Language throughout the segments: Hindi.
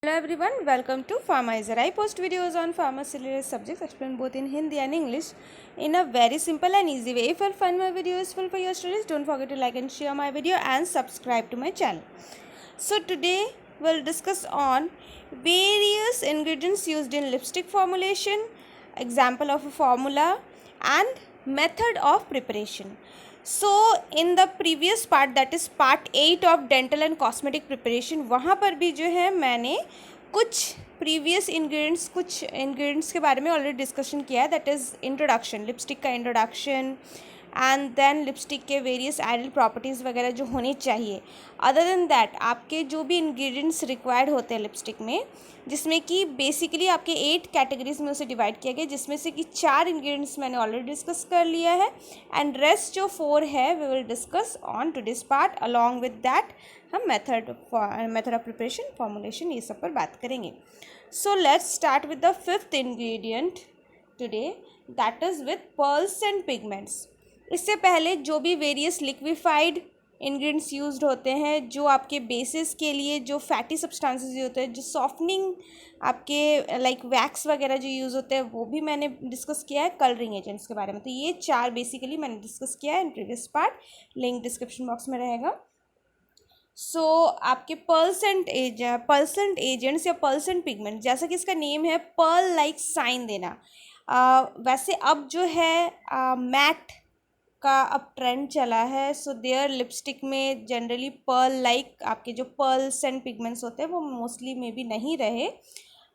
Hello everyone, welcome to Pharmizer. I post videos on pharmacy related subjects, explain both in Hindi and English in a very simple and easy way. If you find my video useful for your studies, don't forget to like and share my video and subscribe to my channel. So today we'll discuss on various ingredients used in lipstick formulation, example of a formula and method of preparation. So in the previous part, that is part 8 of dental and cosmetic preparation, वहाँ पर भी जो है मैंने कुछ प्रीवियस इंग्रेडिएंट्स के बारे में ऑलरेडी डिस्कशन किया है. दैट इज़ इंट्रोडक्शन, लिपस्टिक का इंट्रोडक्शन एंड देन लिपस्टिक के वेरियस आइडल प्रॉपर्टीज़ वगैरह जो होनी चाहिए. अदर देन दैट आपके जो भी इंग्रेडिएंट्स रिक्वायर्ड होते हैं लिपस्टिक में, जिसमें कि बेसिकली आपके 8 कैटेगरीज में उसे डिवाइड किया गया, जिसमें से कि 4 इंग्रेडिएंट्स मैंने ऑलरेडी डिस्कस कर लिया है एंड रेस्ट जो 4 है we will discuss on today's part. Along with that हम मेथड ऑफ प्रिपरेशन, फॉर्मुलेशन, ये सब पर बात करेंगे. So let's start with the 5th ingredient today, that is with pearls and pigments. इससे पहले जो भी वेरियस लिक्विफाइड इंग्रेडिएंट्स यूज्ड होते हैं, जो आपके बेसिस के लिए जो फैटी सब्सटेंसेस होते हैं, जो सॉफ्टनिंग आपके लाइक वैक्स वगैरह जो यूज़ होते हैं, वो भी मैंने डिस्कस किया है कलरिंग एजेंट्स के बारे में. तो ये 4 बेसिकली मैंने डिस्कस किया है in previous part. Link description box में रहेगा. सो आपके पर्ल्स एंड एजेंट्स या पर्ल्स एंड पिगमेंट, जैसा कि इसका नेम है पर्ल लाइक साइन देना. वैसे अब जो है मैट का अब ट्रेंड चला है. सो देयर लिपस्टिक में जनरली पर्ल लाइक आपके जो पर्ल्स एंड पिगमेंट्स होते हैं वो मोस्टली में भी नहीं रहे.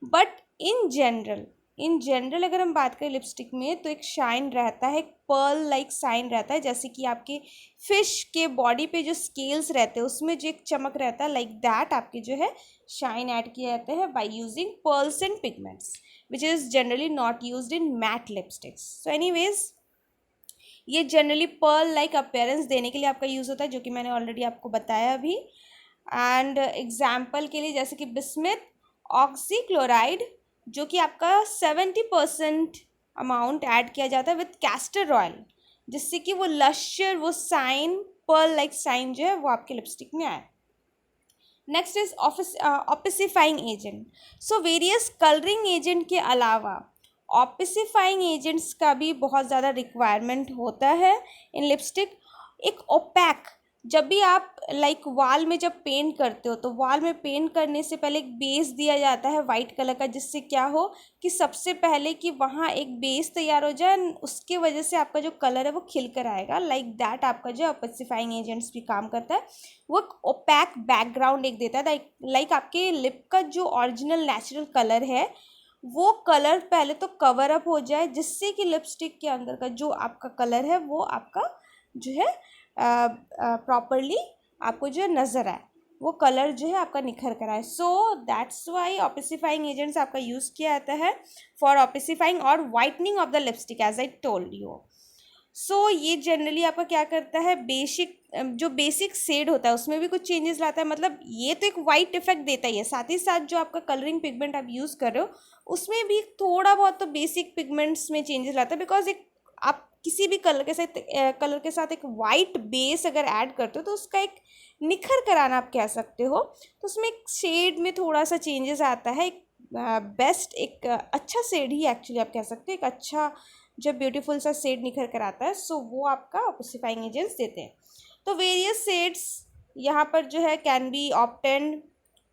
बट इन जनरल अगर हम बात करें लिपस्टिक में, तो एक शाइन रहता है, एक पर्ल लाइक साइन रहता है. जैसे कि आपके फिश के बॉडी पे जो स्केल्स रहते हैं उसमें जो एक चमक रहता है, लाइक दैट आपके जो है शाइन ऐड किया जाता है by using pearls and pigments, which is generally not used in matte lipsticks. So anyways, ये जनरली पर्ल लाइक अपीयरेंस देने के लिए आपका यूज़ होता है, जो कि मैंने ऑलरेडी आपको बताया अभी. एंड एग्जाम्पल के लिए जैसे कि बिस्मिथ ऑक्सीक्लोराइड, जो कि आपका 70% अमाउंट ऐड किया जाता है विथ कैस्टर ऑयल, जिससे कि वो लश्यर, वो साइन, पर्ल लाइक साइन जो है वो आपके लिपस्टिक में आए. Next is opacifying agent. So various colouring agent के अलावा ऑपिसिफाइंग एजेंट्स का भी बहुत ज़्यादा रिक्वायरमेंट होता है इन लिपस्टिक. एक ओपैक, जब भी आप लाइक वाल में जब पेंट करते हो, तो वाल में पेंट करने से पहले एक बेस दिया जाता है वाइट कलर का, जिससे क्या हो कि सबसे पहले कि वहाँ एक बेस तैयार हो जाए, उसके वजह से आपका जो कलर है वो खिल कर आएगा. लाइक दैट आपका जो ऑपिसिफाइंग एजेंट्स भी काम करता है. वो एक ओपैक बैकग्राउंड एक देता है, लाइक आपके लिप का जो ओरिजिनल नेचुरल कलर है वो कलर पहले तो कवर अप हो जाए, जिससे कि लिपस्टिक के अंदर का जो आपका कलर है वो आपका जो है प्रॉपरली आपको जो नज़र आए, वो कलर जो है आपका निखर कर आए. So that's why opacifying agents आपका यूज़ किया जाता है फॉर ऑपिसिफाइंग और whitening of the lipstick, as I told you. So ये जनरली आपका क्या करता है, जो बेसिक शेड होता है उसमें भी कुछ चेंजेस लाता है. मतलब ये तो एक वाइट इफेक्ट देता ही है, साथ ही साथ जो आपका कलरिंग पिगमेंट आप यूज़ कर रहे हो उसमें भी थोड़ा बहुत तो बेसिक पिगमेंट्स में चेंजेस लाता है. बिकॉज एक आप किसी भी कलर के साथ एक वाइट बेस अगर ऐड करते हो तो उसका एक निखर कराना आप कह सकते हो. तो उसमें एक शेड में थोड़ा सा चेंजेस आता है. एक बेस्ट एक अच्छा शेड ही एक्चुअली आप कह सकते हो, एक अच्छा जब ब्यूटीफुल सा शेड निखर कर आता है. सो वो आपका ऑपिसिफाइंग एजेंट्स देते हैं. तो वेरियस शेड्स यहाँ पर जो है can be obtained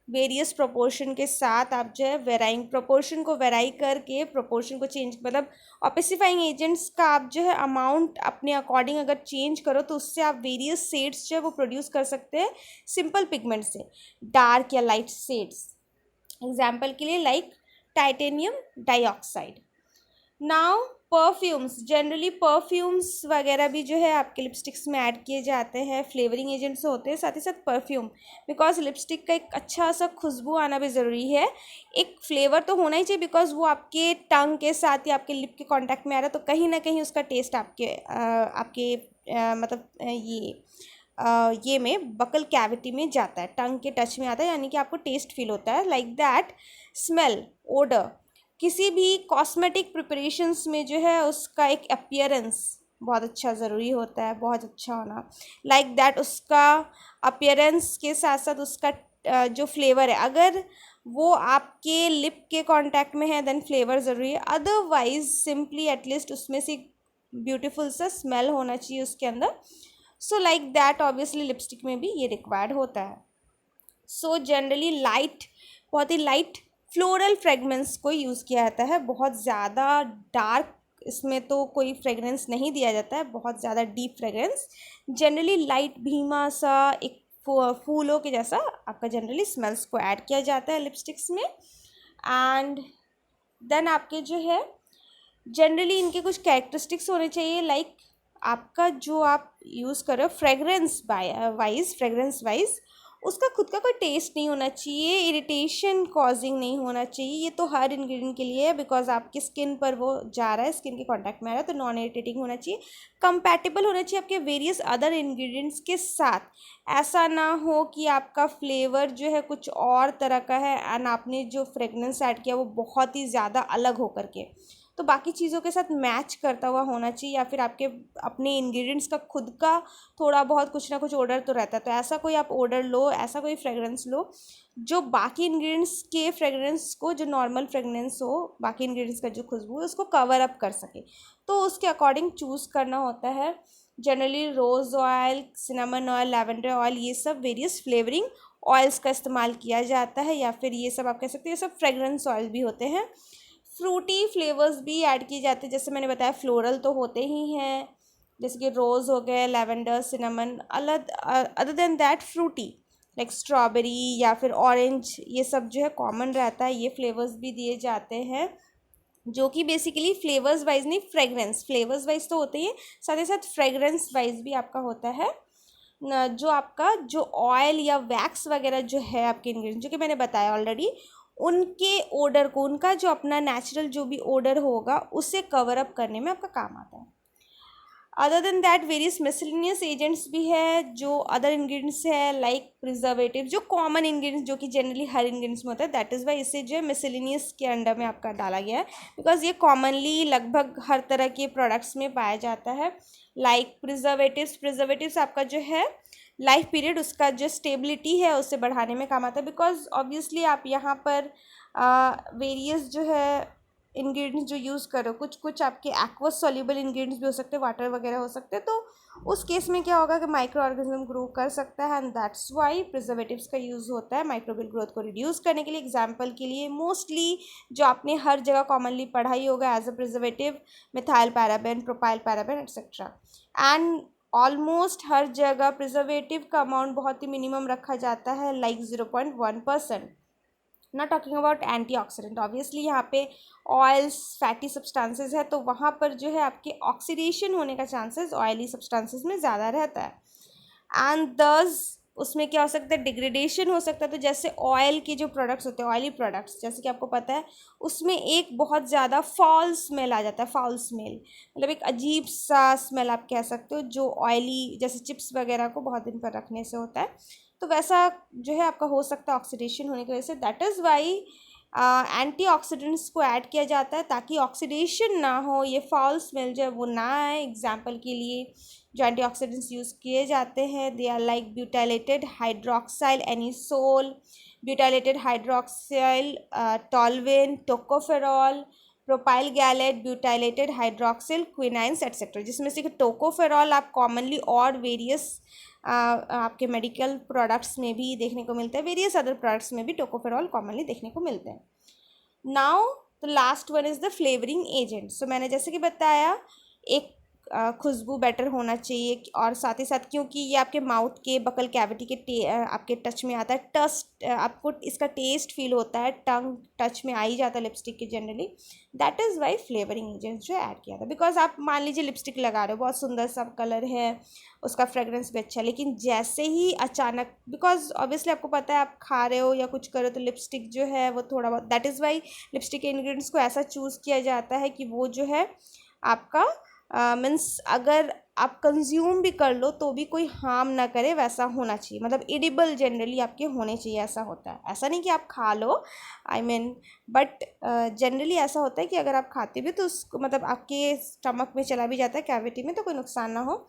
various proportion के साथ. आप जो है वेराइंग प्रोपोर्शन को वेराई करके प्रोपोर्शन को चेंज, मतलब ऑपिसिफाइंग एजेंट्स का आप जो है अमाउंट अपने अकॉर्डिंग अगर चेंज करो तो उससे आप वेरियस शेड्स जो है वो प्रोड्यूस कर सकते हैं सिंपल पिगमेंट से, डार्क या लाइट शेड्स. एग्जाम्पल के लिए like titanium dioxide. Now perfumes, generally perfumes वगैरह भी जो है आपके लिपस्टिक्स में ऐड किए जाते हैं, फ्लेवरिंग एजेंट्स होते हैं. साथ ही साथ परफ्यूम, बिकॉज लिपस्टिक का एक अच्छा सा खुशबू आना भी ज़रूरी है, एक फ्लेवर तो होना ही चाहिए, बिकॉज वो आपके टंग के साथ या आपके लिप के कांटेक्ट में आ रहा है, तो कहीं ना कहीं उसका टेस्ट आपके मतलब ये में बकल कैविटी में जाता है, टंग के टच में आता है, यानी कि आपको टेस्ट फील होता है. लाइक दैट स्मेल, ओडर, किसी भी कॉस्मेटिक प्रिपरेशंस में जो है उसका एक अपीयरेंस बहुत अच्छा ज़रूरी होता है, बहुत अच्छा होना. लाइक दैट उसका अपीयरेंस के साथ साथ उसका जो फ्लेवर है, अगर वो आपके लिप के कांटेक्ट में है देन फ्लेवर ज़रूरी है, अदरवाइज सिंपली एटलीस्ट उसमें से ब्यूटीफुल सा स्मेल होना चाहिए उसके अंदर। So like that obviously lipstick में भी ये रिक्वायर्ड होता है। सो जनरली लाइट, बहुत ही लाइट फ्लोरल फ्रेगरेंस को यूज़ किया जाता है, बहुत ज़्यादा डार्क इसमें तो कोई फ्रेगरेंस नहीं दिया जाता है, बहुत ज़्यादा deep fragrance. Generally light Bhima सा एक फूलों के जैसा आपका जनरली स्मेल्स को ऐड किया जाता है लिपस्टिक्स में। एंड देन आपके जो है जनरली इनके कुछ कैरेक्टरिस्टिक्स होने चाहिए, लाइक आपका जो आप यूज़ कर रहे हो फ्रेगरेंस वाइज उसका खुद का कोई टेस्ट नहीं होना चाहिए, इरिटेशन कॉजिंग नहीं होना चाहिए। ये तो हर इंग्रेडिएंट के लिए है, बिकॉज आपकी स्किन पर वो जा रहा है, स्किन के कांटेक्ट में आ रहा है, तो नॉन इरिटेटिंग होना चाहिए, कंपैटिबल होना चाहिए आपके वेरियस अदर इंग्रेडिएंट्स के साथ। ऐसा ना हो कि आपका फ्लेवर जो है कुछ और तरह का है एंड आपने जो फ्रेगरेंस ऐड किया वो बहुत ही ज़्यादा अलग हो करके, तो बाकी चीज़ों के साथ मैच करता हुआ होना चाहिए, या फिर आपके अपने इंग्रेडिएंट्स का खुद का थोड़ा बहुत कुछ ना कुछ ऑर्डर तो रहता है। तो ऐसा कोई आप ऑर्डर लो, ऐसा कोई फ्रेगरेंस लो जो बाकी इंग्रेडिएंट्स के फ्रेगरेंस को, जो नॉर्मल फ्रेगरेंस हो, बाकी इंग्रेडिएंट्स का जो खुशबू है उसको कवर अप कर सके, तो उसके अकॉर्डिंग चूज़ करना होता है। Generally rose oil, cinnamon oil, lavender oil, ये सब वेरियस फ्लेवरिंग ऑयल्स का इस्तेमाल किया जाता है, या फिर ये सब आप कह सकते हैं ये सब फ्रेगरेंस ऑयल भी होते हैं। फ्रूटी फ्लेवर्स भी ऐड किए जाते हैं, जैसे मैंने बताया फ्लोरल तो होते ही हैं, जैसे कि रोज़ हो गए, lavender, cinnamon, other than that fruity like strawberry या फिर ऑरेंज, ये सब जो है कॉमन रहता है, ये फ्लेवर्स भी दिए जाते हैं, जो कि बेसिकली फ्लेवर्स वाइज नहीं, फ्लेवर्स वाइज तो होते ही हैं, साथ ही साथ फ्रेगरेंस वाइज भी आपका होता है जो आपका जो ऑयल या वैक्स वगैरह जो है आपके इंग्रेडिएंट, जो कि मैंने बताया ऑलरेडी, उनके ओडर को, उनका जो अपना नेचुरल जो भी ओडर होगा उसे कवर अप करने में आपका काम आता है। Other than that various miscellaneous agents भी है, जो अदर इंग्रेडिएंट्स है लाइक प्रिजर्वेटिव, जो कॉमन इंग्रेडिएंट्स जो कि जनरली हर इंग्रेडिएंट्स में होता है, दैट इज़ वाई इसे जो है मिसलिनियस के अंडर में आपका डाला गया है, बिकॉज ये कॉमनली लगभग हर तरह के प्रोडक्ट्स में पाया जाता है। लाइक प्रिजर्वेटिव्स आपका जो है लाइफ पीरियड, उसका जो स्टेबिलिटी है उसे बढ़ाने में काम आता है, बिकॉज ऑब्वियसली आप यहाँ पर वेरियस जो है इंग्रेडिएंट्स जो यूज़ करो, कुछ कुछ आपके एक्वस सॉल्युबल इंग्रेडिएंट्स भी हो सकते हैं, वाटर वगैरह हो सकते हैं, तो उस केस में क्या होगा कि माइक्रो ऑर्गेनिज्म ग्रो कर सकता है, एंड दैट्स वाई प्रिजर्वेटिव्स का यूज़ होता है माइक्रोबियल ग्रोथ को रिड्यूस करने के लिए। एग्जाम्पल के लिए मोस्टली जो आपने हर जगह कॉमनली पढ़ा ही होगा as a preservative, methyl paraben, propyl paraben etcetera, and almost हर जगह प्रिजर्वेटिव का अमाउंट बहुत ही मिनिमम रखा जाता है, like 0.1%। Not talking about antioxidant, obviously यहाँ पे ऑयल्स, फैटी सब्सटेंसेस है, तो वहाँ पर जो है आपके ऑक्सीडेशन होने का चांसेस ऑयली सब्सटेंसेस में ज़्यादा रहता है, एंड दस उसमें क्या हो सकता है, डिग्रेडेशन हो सकता है। तो जैसे ऑयल के जो प्रोडक्ट्स होते हैं, ऑयली प्रोडक्ट्स, जैसे कि आपको पता है उसमें एक बहुत ज़्यादा फॉल स्मेल आ जाता है, फाउल स्मेल, मतलब एक अजीब सा स्मेल आप कह सकते हो, जो ऑयली जैसे चिप्स वगैरह को बहुत दिन पर रखने से होता है, तो वैसा जो है आपका हो सकता है ऑक्सीडेशन होने की वजह से। दैट इज़ वाई एंटीऑक्सीडेंट्स को ऐड किया जाता है, ताकि ऑक्सीडेशन ना हो, ये फाउल स्मेल जो है वो ना आए। एग्जाम्पल के लिए जो एंटीऑक्सीडेंट्स यूज़ किए जाते हैं, they are like butylated hydroxyl anisole, butylated hydroxyl toluene, tocopherol, propyl gallate, butylated hydroxyl quinines etcetera, जिसमें से टोकोफेरॉल आप कॉमनली और वेरियस आपके मेडिकल प्रोडक्ट्स में भी देखने को मिलता है, वेरियस अदर प्रोडक्ट्स में भी टोकोफेरॉल कॉमनली देखने को मिलते हैं। Now the last one is the flavouring agent. So मैंने जैसे कि बताया एक खुशबू बेटर होना चाहिए, और साथ ही साथ क्योंकि ये आपके माउथ के बकल कैविटी के आपके टच में आता है, आपको इसका टेस्ट फील होता है, टंग टच में आ ही जाता है लिपस्टिक के generally, that is why flavouring agents जो ऐड किया था। बिकॉज आप मान लीजिए लिपस्टिक लगा रहे हो, बहुत सुंदर सा कलर है, उसका फ्रेगरेंस भी अच्छा है, लेकिन जैसे ही अचानक, बिकॉज ऑब्वियसली आपको पता है आप खा रहे हो या कुछ कर रहे हो, तो लिपस्टिक जो है वो थोड़ा बहुत, दैट इज़ वाई लिपस्टिक के इंग्रेडिएंट्स को ऐसा चूज़ किया जाता है कि वो जो है आपका मीन्स अगर आप कंज्यूम भी कर लो तो भी कोई हार्म ना करे, वैसा होना चाहिए, मतलब एडिबल जनरली आपके होने चाहिए, ऐसा होता है। ऐसा नहीं कि आप खा लो, आई मीन, बट जनरली ऐसा होता है कि अगर आप खाते भी तो उसको मतलब आपके स्टमक में चला भी जाता है, कैविटी में, तो कोई नुकसान ना हो।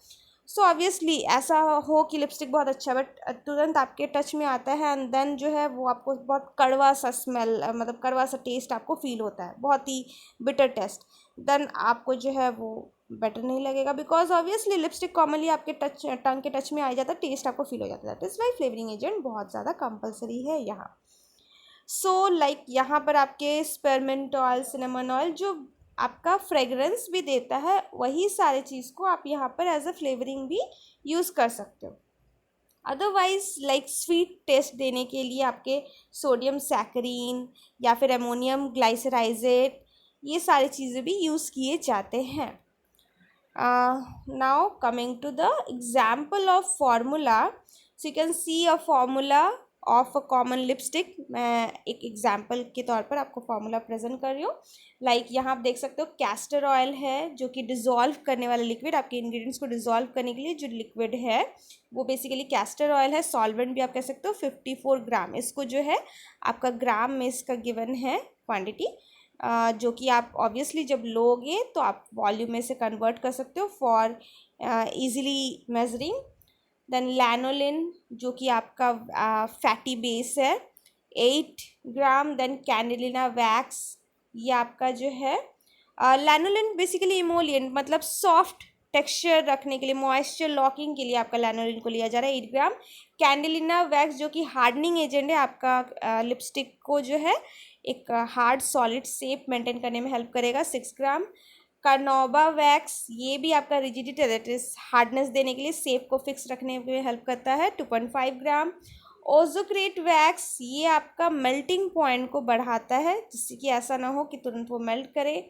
सो ऑब्वियसली ऐसा हो कि लिपस्टिक बहुत अच्छा है बट तुरंत आपके टच में आता है एंड देन जो है वो आपको बहुत कड़वा सा स्मेल, मतलब कड़वा सा टेस्ट आपको फील होता है, बहुत ही बिटर टेस्ट, देन आपको जो है वो बेटर नहीं लगेगा, बिकॉज ऑब्वियसली लिपस्टिक कॉमनली आपके टच टंग के टच में आ जाता है, टेस्ट आपको फील हो जाता है, that is why flavouring agent बहुत ज़्यादा कंपलसरी है यहाँ। सो लाइक यहाँ पर आपके स्पेरमिंट ऑयल, सिनेमन ऑयल जो आपका फ्रेगरेंस भी देता है, वही सारे चीज़ को आप यहाँ पर एज अ फ्लेवरिंग भी यूज़ कर सकते हो। अदरवाइज लाइक स्वीट टेस्ट देने के लिए आपके सोडियम सैकरीन या फिर अमोनियम ग्लाइसराइजेट, ये सारी चीज़ें भी यूज़ किए जाते हैं। Now coming to the example of formula, so you can see a formula of a common lipstick. मैं एक एग्जाम्पल के तौर पर आपको फॉर्मूला प्रेजेंट कर रही हूँ। लाइक यहाँ आप देख सकते हो कैस्टर ऑयल है जो कि डिज़ोल्व करने वाला लिक्विड, आपके इंग्रेडिएंट्स को डिज़ोल्व करने के लिए जो लिक्विड है वो बेसिकली कैस्टर ऑयल है। सॉल्वेंट भी आप कह सकते हो 54 ग्राम, इसको जो है आपका ग्राम में इसका गिवन है क्वांटिटी, जो कि आप ऑब्वियसली जब लोगे तो आप वॉल्यूम में से कन्वर्ट कर सकते हो for easily measuring. Then lanolin जो कि आपका फैटी बेस है 8 ग्राम। देन कैंडेलिना वैक्स, ये आपका जो है लैनोलिन बेसिकली इमोलियंट, मतलब सॉफ्ट टेक्सचर रखने के लिए, मॉइस्चर लॉकिंग के लिए आपका लैनोलिन को लिया जा रहा है 8 ग्राम। कैंडेलिना वैक्स जो कि हार्डनिंग एजेंट है, आपका लिपस्टिक को जो है एक हार्ड सॉलिड शेप मेंटेन करने में हेल्प करेगा 6 ग्राम। कार्नोबा वैक्स, ये भी आपका रिजिडिटी दैट इज हार्डनेस देने के लिए, शेप को फिक्स रखने में हेल्प करता है 2.5 ग्राम। ओजोक्रेट वैक्स, ये आपका मेल्टिंग पॉइंट को बढ़ाता है जिससे कि ऐसा ना हो कि तुरंत वो मेल्ट करे,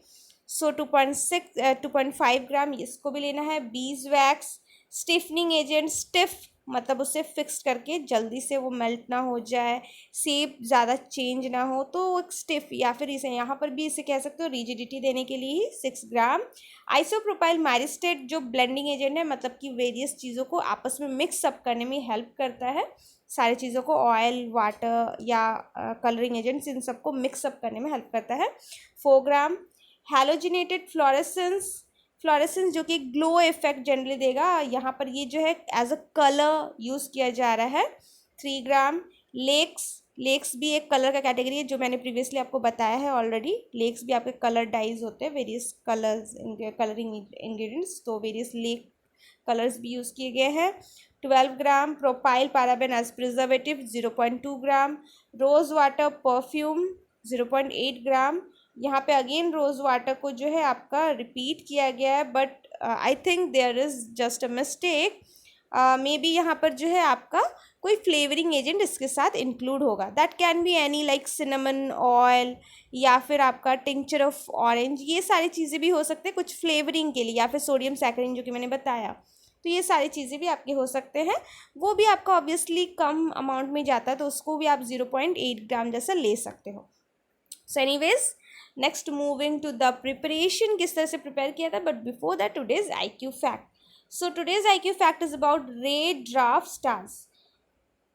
सो 2.5 ग्राम, इसको भी लेना है। Bees wax stiffening agent, stiff मतलब उसे फिक्स करके जल्दी से वो मेल्ट ना हो जाए, शेप ज़्यादा चेंज ना हो, तो एक स्टिफ या फिर इसे यहाँ पर भी इसे कह सकते हो रिजिडिटी देने के लिए ही 6 ग्राम। आइसोप्रोपाइल माइरिस्टेट जो ब्लेंडिंग एजेंट है, मतलब कि वेरियस चीज़ों को आपस में मिक्स अप करने में हेल्प करता है, सारी चीज़ों को ऑयल, वाटर या कलरिंग एजेंट्स इन सबको मिक्स अप करने में हेल्प करता है 4 ग्राम। हैलोजिनेटेड फ्लोरेसेंस जो कि ग्लो इफेक्ट जनरली देगा, यहाँ पर ये जो है एज अ कलर यूज़ किया जा रहा है 3 ग्राम। लेक्स भी एक कलर का कैटेगरी है जो मैंने प्रीवियसली आपको बताया है ऑलरेडी, लेक्स भी आपके कलर डाइज होते हैं, वेरियस कलर्स कलरिंग इंग्रेडिएंट्स, तो वेरियस लेक कलर्स भी यूज़ किए गए हैं 12 ग्राम। प्रोपाइल पैराबेन एज प्रिजर्वेटिव 0.2 ग्राम। रोज़ वाटर परफ्यूम 0.8 ग्राम, यहाँ पे अगेन रोज़ वाटर को जो है आपका रिपीट किया गया है, but I think there is just a mistake, maybe यहाँ पर जो है आपका कोई फ्लेवरिंग एजेंट इसके साथ इंक्लूड होगा, that can be any like cinnamon oil या फिर आपका टिंचर ऑफ ऑरेंज, ये सारी चीज़ें भी हो सकते हैं कुछ फ्लेवरिंग के लिए, या फिर सोडियम सैकरिन जो कि मैंने बताया, तो ये सारी चीज़ें भी आपके हो सकते हैं। वो भी आपका ऑब्वियसली कम अमाउंट में जाता है तो उसको भी आप 0.8 ग्राम जैसा ले सकते हो। So anyways next moving to the preparation, किस तरह से प्रिपेयर किया था, but before that today's IQ fact. So today's IQ fact is about red dwarf stars.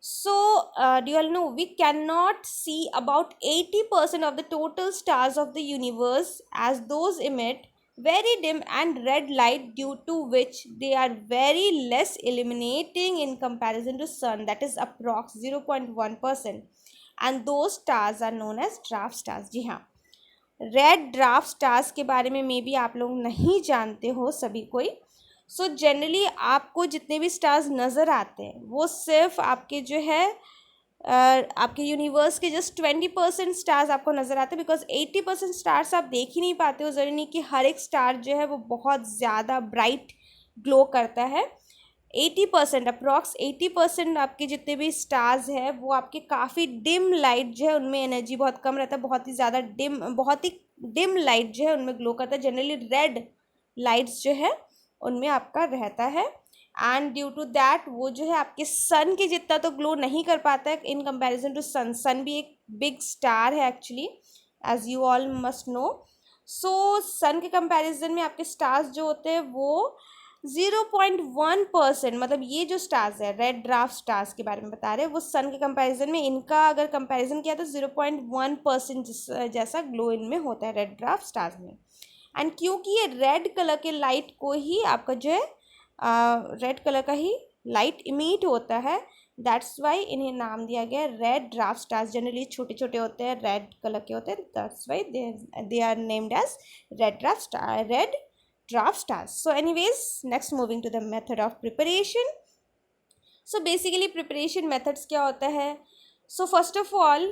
So, do you all know we cannot see about 80% of the total stars of the universe as those emit very dim and red light, due to which they are very less illuminating in comparison to sun, that is approx 0.1%, and those stars are known as dwarf stars। जी हाँ, रेड ड्राफ्ट स्टार्स के बारे में मे बी आप लोग नहीं जानते हो सभी कोई। सो जनरली आपको जितने भी स्टार्स नज़र आते हैं वो सिर्फ आपके जो है आपके यूनिवर्स के जस्ट 20% स्टार्स आपको नज़र आते हैं, बिकॉज 80% स्टार्स आप देख ही नहीं पाते हो। ज़रूरी नहीं कि हर एक स्टार जो है वो बहुत ज़्यादा ब्राइट ग्लो करता है। 80% अप्रॉक्स 80% आपके जितने भी स्टार्स हैं वो आपके काफ़ी डिम लाइट जो है उनमें एनर्जी बहुत कम रहता है, बहुत ही डिम लाइट जो है उनमें ग्लो करता है। जनरली रेड लाइट्स जो है उनमें आपका रहता है, एंड ड्यू टू दैट वो जो है आपके सन के जितना तो ग्लो नहीं कर पाता है in comparison to sun. Sun भी एक बिग स्टार है actually, as you all must know. So sun के कंपैरिजन में आपके स्टार्स जो होते हैं वो 0.1%, मतलब ये जो स्टार्स है रेड ड्राफ्ट स्टार्स के बारे में बता रहे हैं, वो सन के कंपैरिजन में इनका अगर कंपैरिजन किया तो 0.1% जैसा ग्लो इनमें होता है रेड ड्राफ्ट स्टार्स में। एंड क्योंकि ये रेड कलर के लाइट को ही आपका जो है रेड कलर का ही लाइट इमिट होता है, दैट्स वाई इन्हें नाम दिया गया रेड ड्वार्फ स्टार्स। जनरली छोटे छोटे होते हैं, रेड कलर के होते हैं, that's why they are named as red dwarf stars. So anyways, next moving to the method of preparation. So basically preparation methods क्या होता है? So first of all,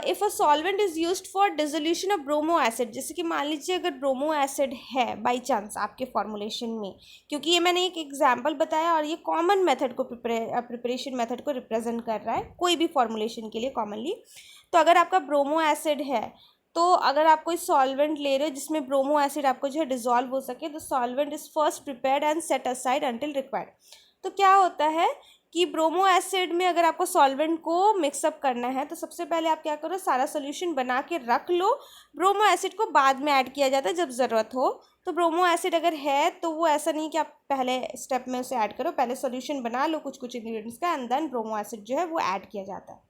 if a solvent is used for dissolution of bromo acid, जैसे कि मान लीजिए अगर ब्रोमो एसिड है बाई चांस आपके फॉर्मुलेशन में, क्योंकि ये मैंने एक एग्जांपल बताया और ये कॉमन मेथड को प्रिपरेशन मेथड को रिप्रेजेंट कर रहा है कोई भी फॉर्मुलेशन के लिए कॉमनली। तो अगर आपका ब्रोमो एसिड है, तो अगर आप कोई सॉल्वेंट ले रहे हो जिसमें ब्रोमो एसिड आपको जो है डिजॉल्व हो सके, तो solvent is first prepared and set aside until required. तो क्या होता है कि ब्रोमो एसिड में अगर आपको सॉल्वेंट को मिक्सअप करना है, तो सबसे पहले आप क्या करो, सारा सोल्यूशन बना के रख लो। ब्रोमो एसिड को बाद में ऐड किया जाता है जब ज़रूरत हो। तो ब्रोमो एसिड अगर है तो वो ऐसा नहीं कि आप पहले स्टेप में उसे ऐड करो, पहले सोल्यूशन बना लो कुछ कुछ इंग्रेडिएंट्स का, एंड देन ब्रोमो एसिड जो है वो ऐड किया जाता है।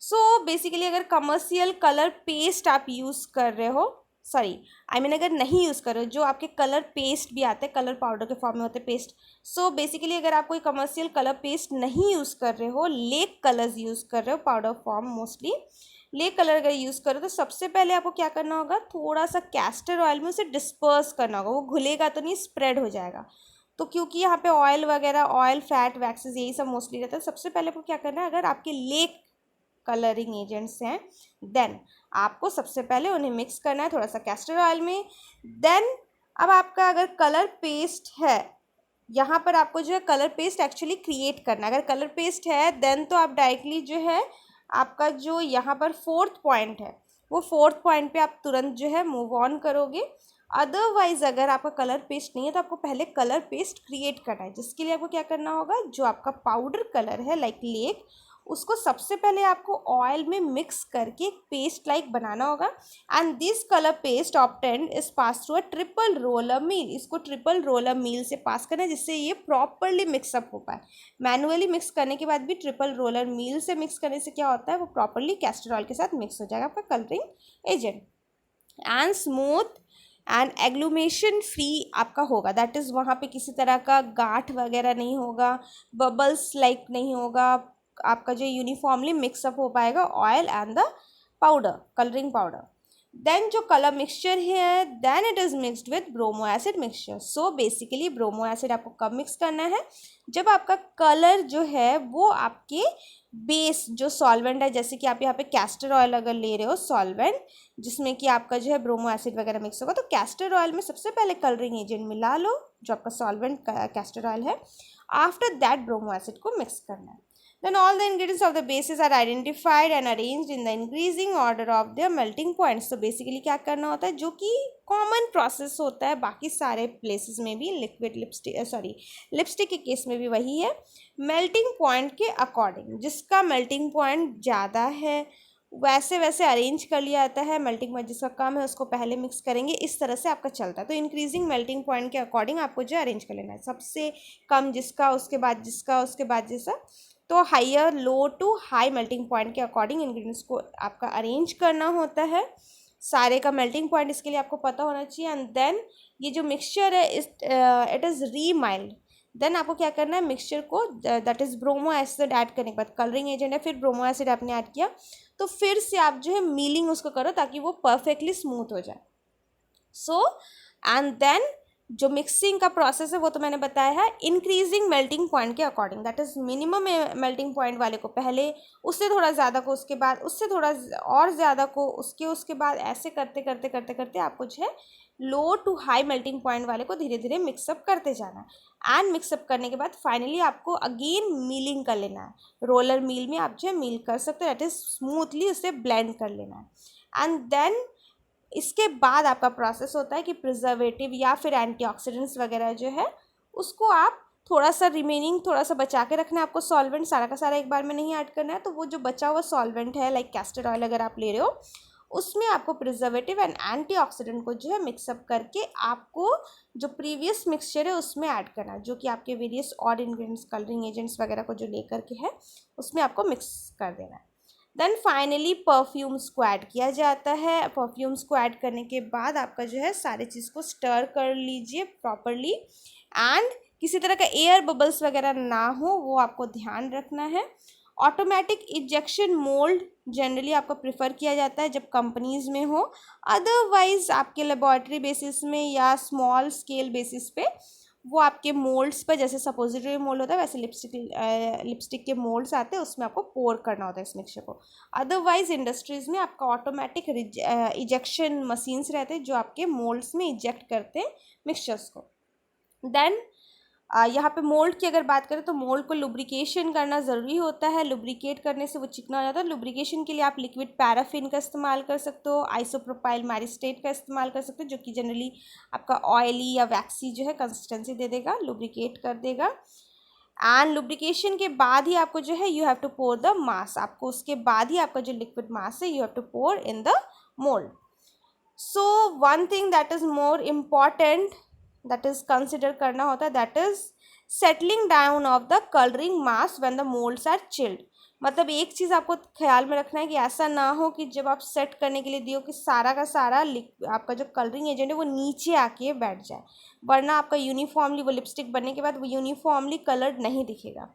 सो बेसिकली अगर कमर्शियल कलर पेस्ट आप यूज़ कर रहे हो, अगर नहीं यूज़ करो, जो आपके कलर पेस्ट भी आते हैं, कलर पाउडर के फॉर्म में होते हैं पेस्ट। सो बेसिकली अगर आप कोई कमर्शियल कलर पेस्ट नहीं यूज़ कर रहे हो, लेक कलर्स यूज़ कर रहे हो powder form, mostly lake colour अगर यूज़ करो, तो सबसे पहले आपको क्या करना होगा, थोड़ा सा कैस्टर ऑयल में उसे डिस्पर्स करना होगा। वो घुलेगा तो नहीं, स्प्रेड हो जाएगा। तो क्योंकि यहाँ पे ऑयल वगैरह, ऑयल फैट वैक्सेस यही सब मोस्टली रहता है, सबसे पहले आपको क्या करना है, अगर आपके लेक कलरिंग एजेंट्स हैं, देन आपको सबसे पहले उन्हें मिक्स करना है थोड़ा सा कैस्टर ऑयल में। देन अब आपका अगर कलर पेस्ट है, यहाँ पर आपको जो है कलर पेस्ट एक्चुअली क्रिएट करना है। अगर कलर पेस्ट है देन तो आप डायरेक्टली जो है आपका जो यहाँ पर 4th पॉइंट है, वो 4th पॉइंट पे आप तुरंत जो है मूव ऑन करोगे। अदरवाइज अगर आपका कलर पेस्ट नहीं है तो आपको पहले कलर पेस्ट क्रिएट करना है, जिसके लिए आपको क्या करना होगा, जो आपका पाउडर कलर है लाइक लेक, उसको सबसे पहले आपको ऑयल में मिक्स करके एक पेस्ट लाइक बनाना होगा। And this colour paste obtained is pass through a triple roller mill. इसको ट्रिपल रोलर मील से पास करना है जिससे ये प्रॉपरली मिक्सअप हो पाए। मैनुअली मिक्स करने के बाद भी ट्रिपल रोलर मील से मिक्स करने से क्या होता है, वो प्रॉपरली कैस्टर ऑयल के साथ मिक्स हो जाएगा आपका colouring agent. And smooth and agglomeration free आपका होगा, दैट इज़ वहाँ पे किसी तरह का गांठ वगैरह नहीं होगा, बबल्स लाइक नहीं होगा, आपका जो यूनिफॉर्मली मिक्सअप हो पाएगा oil and the powder, colouring powder. Then जो कलर मिक्सचर है, then it is mixed with bromo acid mixture. So basically bromo acid आपको कब मिक्स करना है, जब आपका कलर जो है वो आपके बेस जो सॉल्वेंट है, जैसे कि आप यहाँ पे कैस्टर ऑयल अगर ले रहे हो सॉल्वेंट जिसमें कि आपका जो है ब्रोमो एसिड वगैरह मिक्स होगा, तो कैस्टर ऑयल में सबसे पहले कलरिंग एजेंट मिला लो जो आपका सॉल्वेंट कैस्टर ऑयल है। आफ्टर दैट ब्रोमो एसिड को मिक्स करना है। Then all the ingredients of the bases are identified and arranged in the increasing order of their melting points. तो बेसिकली क्या करना होता है, जो कि कॉमन प्रोसेस होता है बाकी सारे प्लेसेस में भी, लिक्विड लिपस्टिक के केस में भी वही है। मेल्टिंग पॉइंट के अकॉर्डिंग, जिसका मेल्टिंग पॉइंट ज़्यादा है वैसे वैसे अरेंज कर लिया जाता है, मेल्टिंग पॉइंट जिसका कम है उसको पहले मिक्स करेंगे, इस तरह से आपका चलता है। तो इंक्रीजिंग मेल्टिंग पॉइंट के अकॉर्डिंग आपको जो अरेंज कर लेना है, सबसे कम जिसका, उसके बाद जिसका, उसके बाद जैसा, तो higher low to high melting point के अकॉर्डिंग इंग्रेडिएंट्स को आपका अरेंज करना होता है। सारे का मेल्टिंग पॉइंट इसके लिए आपको पता होना चाहिए। एंड देन ये जो मिक्सचर है इट इज़ रीमाइल्ड। देन आपको क्या करना है, मिक्सचर को that is bromo acid add करने के बाद, कलरिंग एजेंट है, फिर ब्रोमो एसिड आपने ऐड किया, तो फिर से आप जो है मीलिंग उसको करो ताकि वो परफेक्टली स्मूथ हो जाए। सो एंड देन जो मिक्सिंग का प्रोसेस है वो तो मैंने बताया है इंक्रीजिंग मेल्टिंग पॉइंट के according, that is minimum melting point वाले को पहले, उससे थोड़ा ज़्यादा को उसके बाद, उससे थोड़ा और ज़्यादा को उसके बाद, ऐसे करते करते करते करते आपको जो है लो टू हाई मेल्टिंग पॉइंट वाले को धीरे धीरे मिक्सअप करते जाना है। एंड मिक्सअप करने के बाद फाइनली आपको अगेन मीलिंग कर लेना है। रोलर मील में आप जो है मील कर सकते हो, दैट इज़ स्मूथली उसे ब्लेंड कर लेना है। एंड देन इसके बाद आपका प्रोसेस होता है कि प्रिजर्वेटिव या फिर एंटीऑक्सीडेंट्स वगैरह जो है उसको आप थोड़ा सा रिमेनिंग थोड़ा सा बचा के रखना है आपको। सॉल्वेंट सारा का सारा एक बार में नहीं ऐड करना है, तो वो जो बचा हुआ सॉल्वेंट है लाइक कैस्टर ऑयल अगर आप ले रहे हो, उसमें आपको प्रिजर्वेटिव एंड एंटीऑक्सीडेंट को जो है मिक्सअप करके आपको जो प्रीवियस मिक्सचर है उसमें ऐड करना है, जो कि आपके वेरियस और इंग्रेडिएंट्स, कलरिंग एजेंट्स वगैरह को जो लेकर के है उसमें आपको मिक्स कर देना है। देन फाइनली परफ्यूम्स को ऐड किया जाता है। परफ्यूम्स को ऐड करने के बाद आपका जो है सारी चीज़ को स्टर कर लीजिए प्रॉपरली। एंड किसी तरह का एयर बबल्स वगैरह ना हो, वो आपको ध्यान रखना है। ऑटोमेटिक इंजेक्शन मोल्ड जनरली आपको प्रेफर किया जाता है जब कंपनीज़ में हो, अदरवाइज आपके लेबॉरेटरी बेसिस में या स्मॉल स्केल बेसिस पे वो आपके मोल्ड्स पर, जैसे सपोजिटरी मोल्ड होता है वैसे लिपस्टिक के मोल्ड्स आते हैं, उसमें आपको पोर करना होता है इस मिक्सचर को। अदरवाइज इंडस्ट्रीज़ में आपका ऑटोमेटिक इजेक्शन मशीन्स रहते हैं जो आपके मोल्ड्स में इजेक्ट करते हैं मिक्सचर्स को। देन यहाँ पे मोल्ड की अगर बात करें तो मोल्ड को लुब्रिकेशन करना ज़रूरी होता है। लुब्रिकेट करने से वो चिकना हो जाता है। लुब्रिकेशन के लिए आप लिक्विड पैराफिन का इस्तेमाल कर सकते हो, आइसोप्रोपाइल मैरिस्टेट का इस्तेमाल कर सकते हो, जो कि जनरली आपका ऑयली या वैक्सी जो है कंसिस्टेंसी दे देगा, लुब्रिकेट कर देगा। एंड लुब्रिकेशन के बाद ही आपको जो है you have to pour the mass, आपको उसके बाद ही आपका जो लिक्विड मास है you have to pour in the mould. So one thing that is more important that is consider करना होता है, that is settling down of the colouring mass when the moulds are chilled. मतलब एक चीज़ आपको ख्याल में रखना है कि ऐसा ना हो कि जब आप सेट करने के लिए दियो कि सारा का सारा आपका जो कलरिंग एजेंट है वो नीचे आके बैठ जाए, वरना आपका यूनिफॉर्मली वो लिपस्टिक बनने के बाद वो यूनिफॉर्मली कलर्ड नहीं दिखेगा।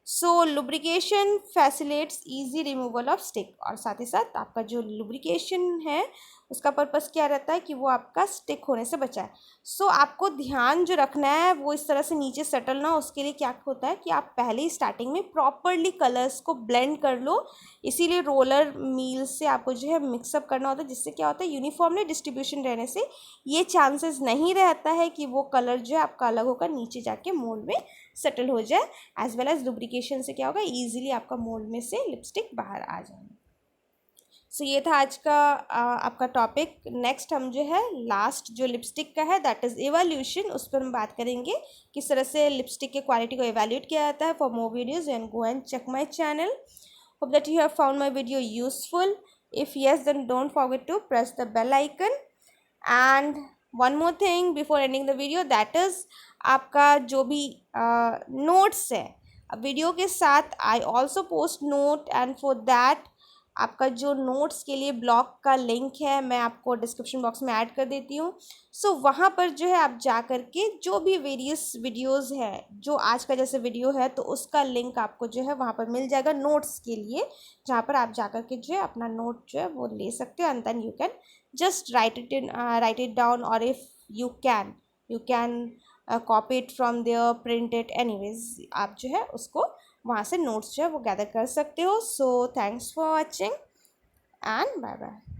So lubrication facilitates easy removal of stick, और साथ ही साथ आपका जो लुब्रिकेशन है उसका पर्पस क्या रहता है कि वो आपका स्टिक होने से बचाए। सो आपको ध्यान जो रखना है वो इस तरह से नीचे सेटल ना हो, उसके लिए क्या होता है कि आप पहले ही स्टार्टिंग में प्रॉपरली कलर्स को ब्लेंड कर लो। इसीलिए रोलर मील से आपको जो है मिक्सअप करना होता है, जिससे क्या होता है यूनिफॉर्मली डिस्ट्रीब्यूशन रहने से ये चांसेस नहीं रहता है कि वो कलर जो है आपका अलग होकर नीचे जाके मोल्ड में सेटल हो जाए। एज वेल एज लुब्रिकेशन से क्या होगा, ईजिली आपका मोल्ड में से लिपस्टिक बाहर आ जाएगी। सो ये था आज का आपका टॉपिक। नेक्स्ट हम जो है लास्ट जो लिपस्टिक का है दैट इज़ एवोल्यूशन, उस पर हम बात करेंगे किस तरह से लिपस्टिक के क्वालिटी को एवेल्यूएट किया जाता है। For more videos and go and check my channel. Hope that you have found my video useful. If yes, then don't forget to press the bell icon. And one more thing before ending the video, that is आपका जो भी नोट्स है वीडियो के साथ, I also post note, and for that आपका जो नोट्स के लिए ब्लॉग का लिंक है मैं आपको डिस्क्रिप्शन बॉक्स में ऐड कर देती हूँ। सो वहाँ पर जो है आप जा कर के जो भी वेरियस वीडियोस है, जो आज का जैसे वीडियो है तो उसका लिंक आपको जो है वहाँ पर मिल जाएगा नोट्स के लिए, जहाँ पर आप जा कर के जो है अपना नोट जो है वो ले सकते हो, and then you can just write it down, or if you can copy it from there, print it, anyways आप जो है उसको वहाँ से नोट्स जो है वो गैदर कर सकते हो। So thanks for watching and bye bye.